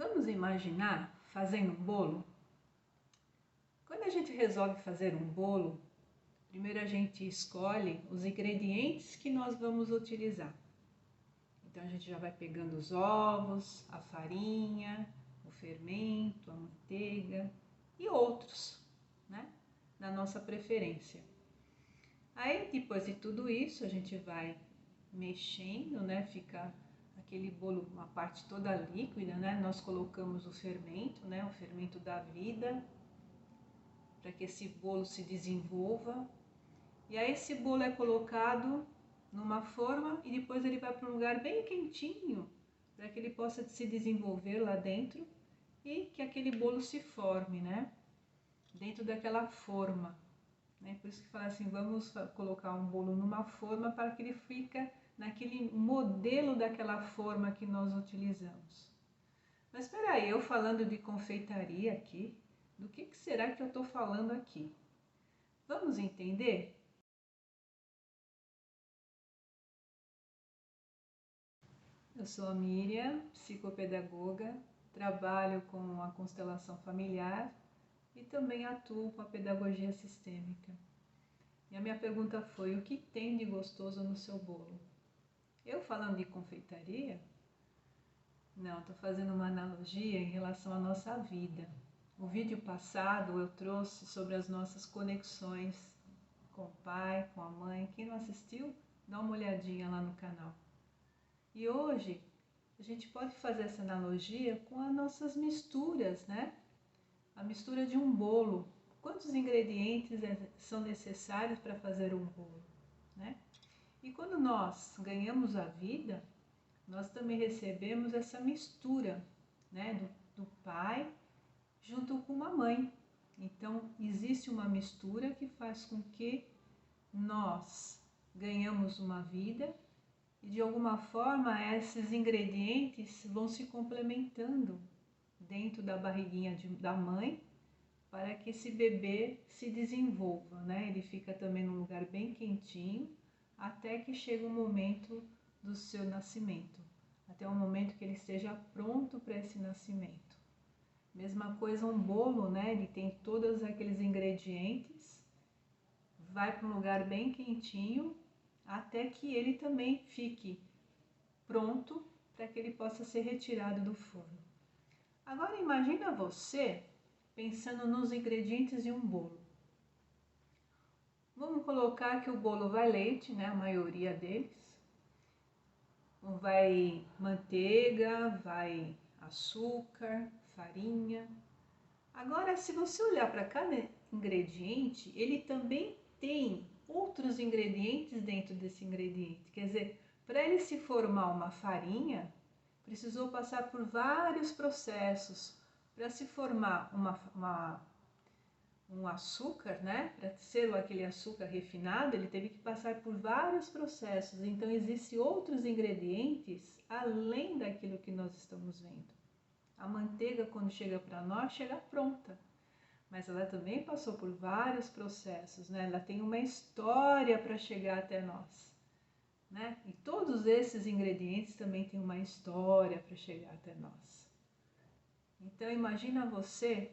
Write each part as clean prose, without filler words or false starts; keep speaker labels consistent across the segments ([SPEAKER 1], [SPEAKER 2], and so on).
[SPEAKER 1] Vamos imaginar fazendo um bolo? Quando a gente resolve fazer um bolo, primeiro a gente escolhe os ingredientes que nós vamos utilizar. Então a gente já vai pegando os ovos, a farinha, o fermento, a manteiga e outros, né? Na nossa preferência. Aí depois de tudo isso a gente vai mexendo, né? Fica aquele bolo, uma parte toda líquida, né? Nós colocamos o fermento, né? O fermento da vida, para que esse bolo se desenvolva. E aí esse bolo é colocado numa forma e depois ele vai para um lugar bem quentinho, para que ele possa se desenvolver lá dentro e que aquele bolo se forme, né? Dentro daquela forma, né? Por isso que fala assim, vamos colocar um bolo numa forma para que ele fique naquele modelo daquela forma que nós utilizamos. Mas espera aí, eu falando de confeitaria aqui, do que será que eu estou falando aqui? Vamos entender? Eu sou a Miriam, psicopedagoga, trabalho com a constelação familiar e também atuo com a pedagogia sistêmica. E a minha pergunta foi, o que tem de gostoso no seu bolo? Eu falando de confeitaria? Não, estou fazendo uma analogia em relação à nossa vida. O vídeo passado eu trouxe sobre as nossas conexões com o pai, com a mãe. Quem não assistiu, dá uma olhadinha lá no canal. E hoje a gente pode fazer essa analogia com as nossas misturas, né? A mistura de um bolo. Quantos ingredientes são necessários para fazer um bolo, né? E quando nós ganhamos a vida, nós também recebemos essa mistura, né? Do pai junto com a mãe. Então, existe uma mistura que faz com que nós ganhamos uma vida e de alguma forma esses ingredientes vão se complementando dentro da barriguinha da mãe para que esse bebê se desenvolva, né? Ele fica também num lugar bem quentinho até que chega o momento do seu nascimento, até o momento que ele esteja pronto para esse nascimento. Mesma coisa um bolo, né? Ele tem todos aqueles ingredientes, vai para um lugar bem quentinho até que ele também fique pronto para que ele possa ser retirado do forno. Agora imagina você pensando nos ingredientes de um bolo. Vamos colocar que o bolo vai leite, né? A maioria deles. Vai manteiga, vai açúcar, farinha. Agora, se você olhar para cada ingrediente, ele também tem outros ingredientes dentro desse ingrediente. Quer dizer, para ele se formar uma farinha, precisou passar por vários processos. Para se formar um açúcar, né? Para ser aquele açúcar refinado, ele teve que passar por vários processos. Então, existem outros ingredientes além daquilo que nós estamos vendo. A manteiga, quando chega para nós, chega pronta. Mas ela também passou por vários processos, né? Ela tem uma história para chegar até nós, né? E todos esses ingredientes também têm uma história para chegar até nós. Então, imagina você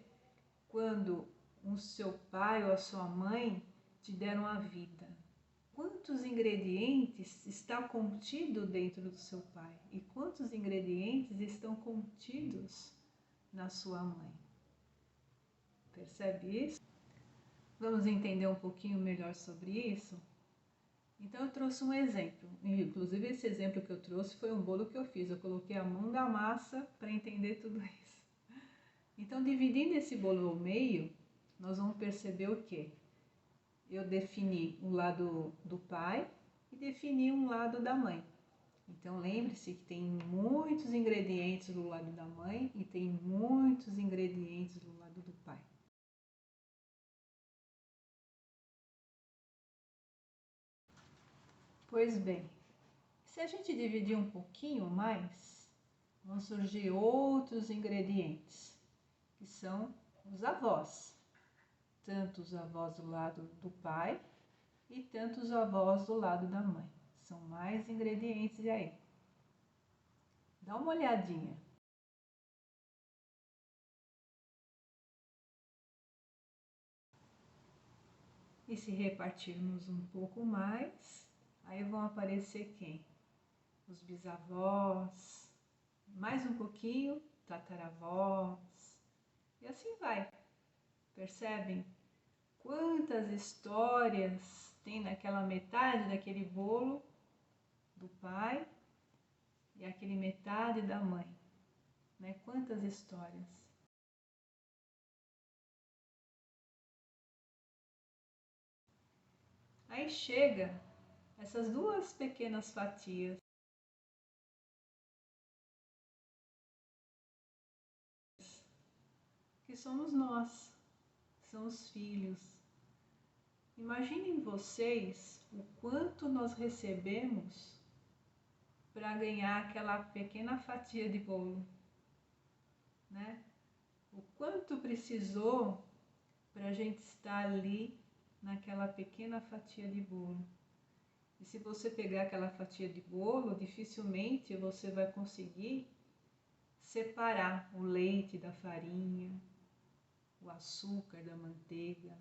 [SPEAKER 1] quando o seu pai ou a sua mãe te deram a vida. Quantos ingredientes está contido dentro do seu pai e quantos ingredientes estão contidos na sua mãe? Percebe isso? Vamos entender um pouquinho melhor sobre isso? Então eu trouxe um exemplo, inclusive esse exemplo que eu trouxe foi um bolo que eu fiz, eu coloquei a mão da massa para entender tudo isso. Então, dividindo esse bolo ao meio, nós vamos perceber o quê? Eu defini um lado do pai e defini um lado da mãe. Então, lembre-se que tem muitos ingredientes do lado da mãe e tem muitos ingredientes do lado do pai. Pois bem, se a gente dividir um pouquinho mais, vão surgir outros ingredientes, que são os avós. Tanto os avós do lado do pai e tanto os avós do lado da mãe. São mais ingredientes aí. Dá uma olhadinha. E se repartirmos um pouco mais, aí vão aparecer quem? Os bisavós, mais um pouquinho, tataravós, e assim vai. Percebem quantas histórias tem naquela metade daquele bolo do pai e aquele metade da mãe, né? Quantas histórias. Aí chega essas duas pequenas fatias, que somos nós, são os filhos. Imaginem vocês o quanto nós recebemos para ganhar aquela pequena fatia de bolo, né? O quanto precisou para a gente estar ali naquela pequena fatia de bolo. E se você pegar aquela fatia de bolo, dificilmente você vai conseguir separar o leite da farinha, o açúcar da manteiga.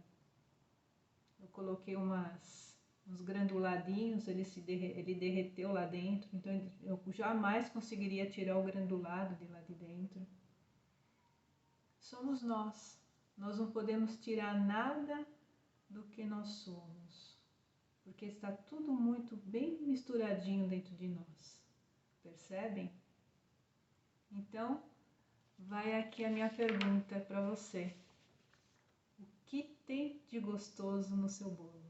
[SPEAKER 1] Eu coloquei uns granuladinhos, ele derreteu lá dentro, então eu jamais conseguiria tirar o granulado de lá de dentro. Somos nós. Nós não podemos tirar nada do que nós somos, porque está tudo muito bem misturadinho dentro de nós. Percebem? Então, vai aqui a minha pergunta para você. O que tem de gostoso no seu bolo?